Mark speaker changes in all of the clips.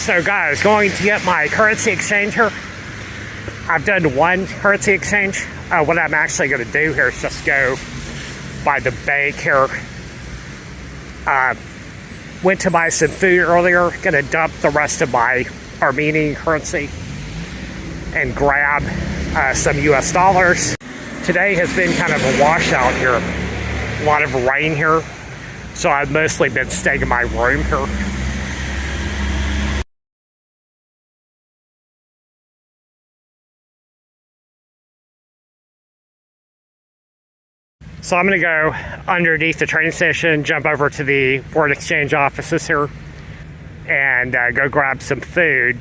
Speaker 1: So guys, going to get my currency exchange here. I've done one currency exchange. What I'm actually going to do here is just go by the bank here. Went to buy some food earlier. Going to dump the rest of my Armenian currency and grab some US dollars. Today has been kind of a washout here. A lot of rain here. So I've mostly been staying in my room here. So I'm going to go underneath the train station, jump over to the foreign exchange offices here, and go grab some food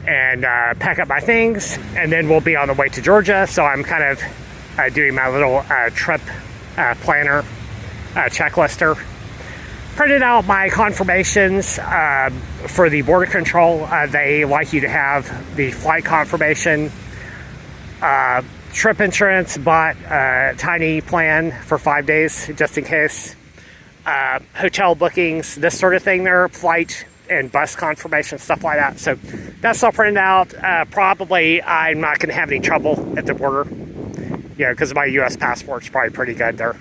Speaker 1: and pack up my things, and then we'll be on the way to Georgia. So I'm kind of doing my little trip planner checklist here. Printed out my confirmations for the border control. They like you to have the flight confirmation, trip insurance, bought a tiny plan for 5 days just in case, hotel bookings, this sort of thing there, flight and bus confirmation, stuff like that. So that's all printed out. Probably I'm not going to have any trouble at the border, because my US passport's probably pretty good there.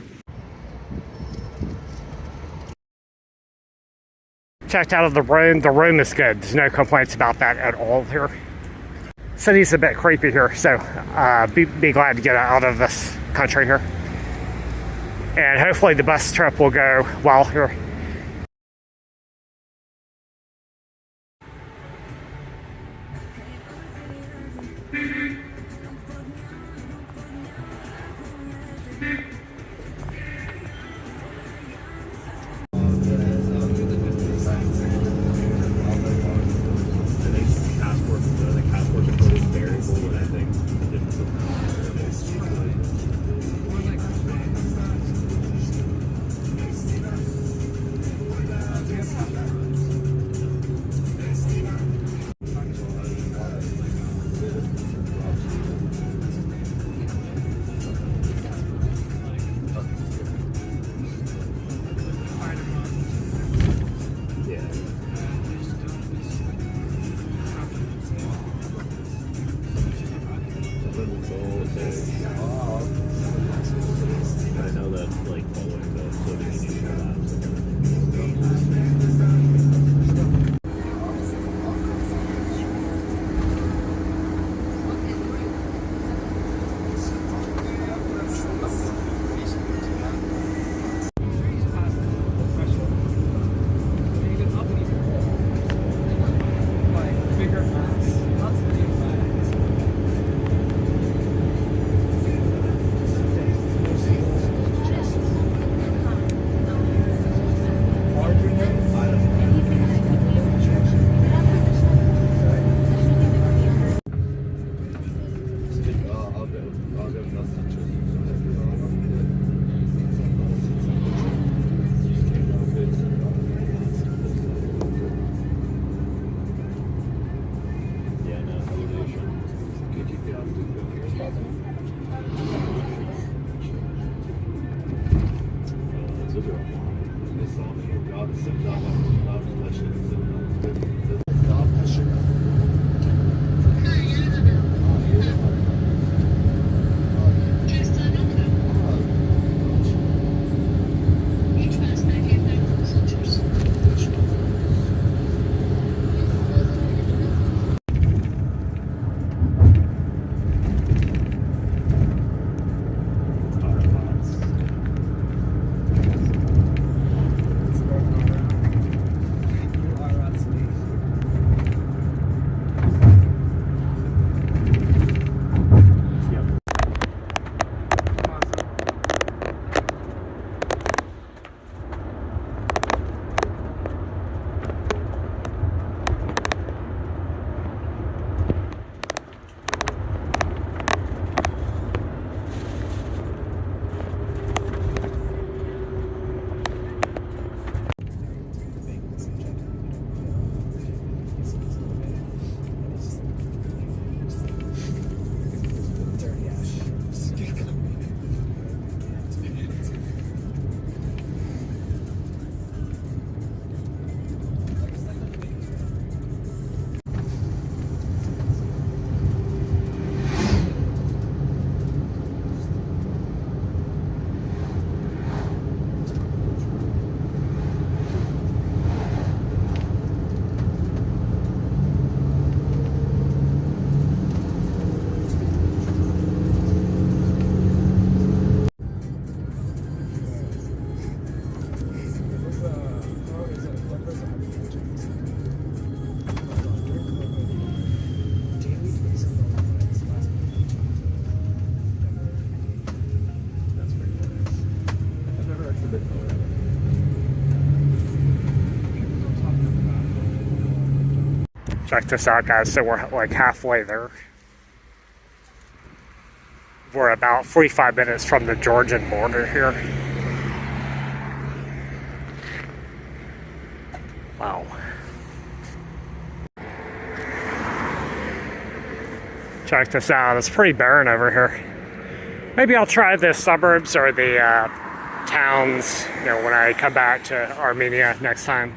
Speaker 1: Checked out of the room. The room is good. There's no complaints about that at all here. City's a bit creepy here, so be glad to get out of this country here. And hopefully the bus trip will go well here. Check this out, guys. So we're like halfway there. We're about 45 minutes from the Georgian border here. Wow. Check this out. It's pretty barren over here. Maybe I'll try the suburbs or the towns, when I come back to Armenia next time.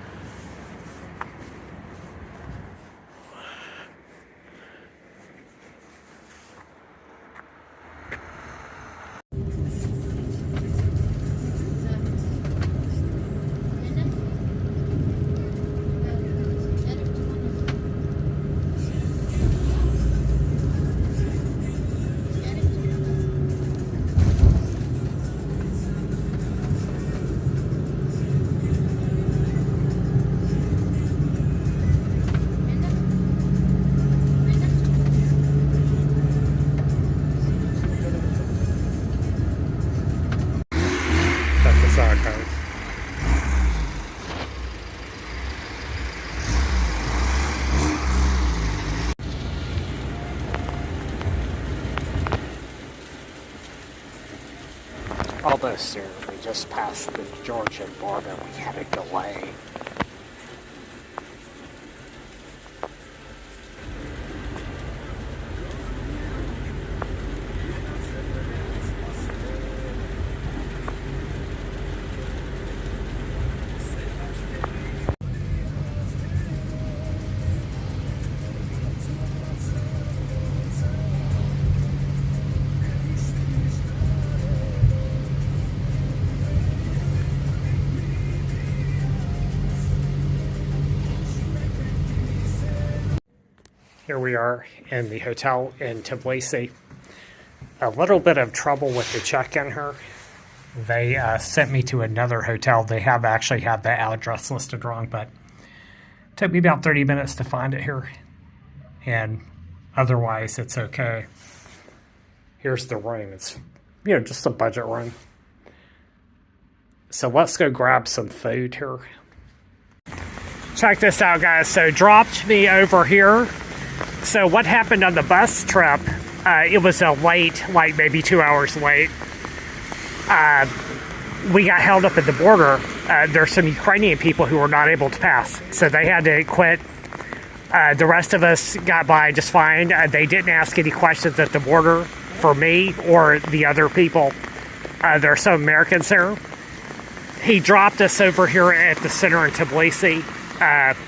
Speaker 1: Almost there. We just passed the Georgian border. We had a delay. Here we are in the hotel in Tbilisi. A little bit of trouble with the check-in here. They sent me to another hotel. They have actually had the address listed wrong, but it took me about 30 minutes to find it here. And otherwise, it's okay. Here's the room. It's, just a budget room. So let's go grab some food here. Check this out, guys. So dropped me over here. So what happened on the bus trip, it was a late, like maybe 2 hours late. We got held up at the border. There's some Ukrainian people who were not able to pass, so they had to quit. The rest of us got by just fine. They didn't ask any questions at the border for me or the other people. There are some Americans there. He dropped us over here at the center in Tbilisi.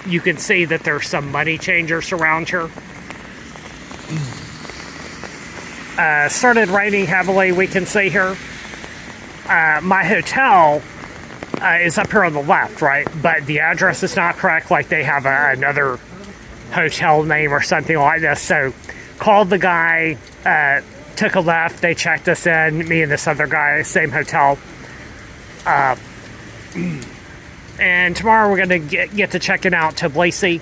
Speaker 1: You can see that there's some money changers around here. Started raining heavily, we can see here. My hotel is up here on the left, right? But the address is not correct, like they have another hotel name or something like this. So called the guy, took a left, they checked us in, me and this other guy, same hotel. And tomorrow we're going to get to checking out Tbilisi.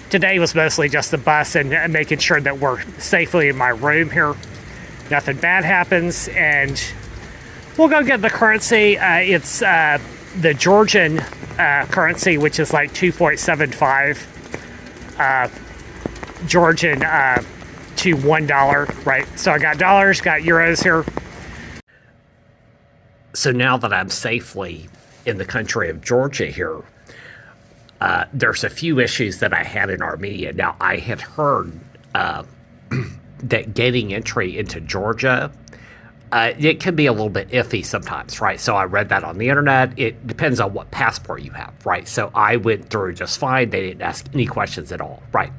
Speaker 1: Today was mostly just the bus and making sure that we're safely in my room here. Nothing bad happens, and we'll go get the currency. It's the Georgian currency, which is like 2.75 Georgian to $1, right? So I got dollars, got euros here. So now that I'm safely in the country of Georgia here, there's a few issues that I had in Armenia. Now, I had heard that getting entry into Georgia, it can be a little bit iffy sometimes, right? So I read that on the internet. It depends on what passport you have, right? So I went through just fine. They didn't ask any questions at all, right?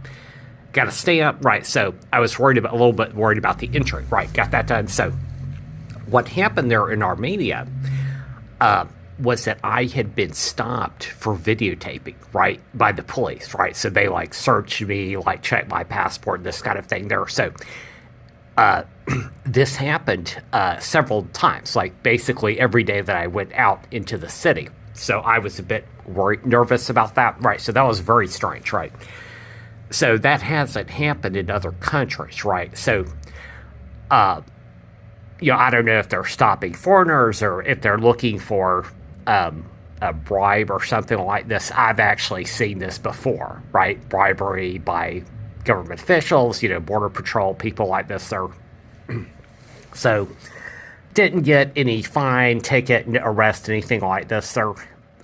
Speaker 1: Got a stamp, right? So I was a little bit worried about the entry, right? Got that done. So what happened there in Armenia was that I had been stopped for videotaping, right, by the police, right? So they searched me, checked my passport, this kind of thing there. So this happened several times, basically every day that I went out into the city. So I was a bit nervous about that, right? So that was very strange, right? So that hasn't happened in other countries, right? So, I don't know if they're stopping foreigners or if they're looking for a bribe or something like this. I've actually seen this before, right? Bribery by government officials, Border Patrol, people like this. So didn't get any fine, ticket, arrest, anything like this there.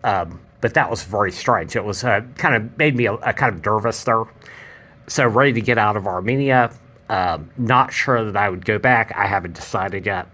Speaker 1: But that was very strange. It was kind of made me a kind of nervous there. So ready to get out of Armenia. Not sure that I would go back. I haven't decided yet.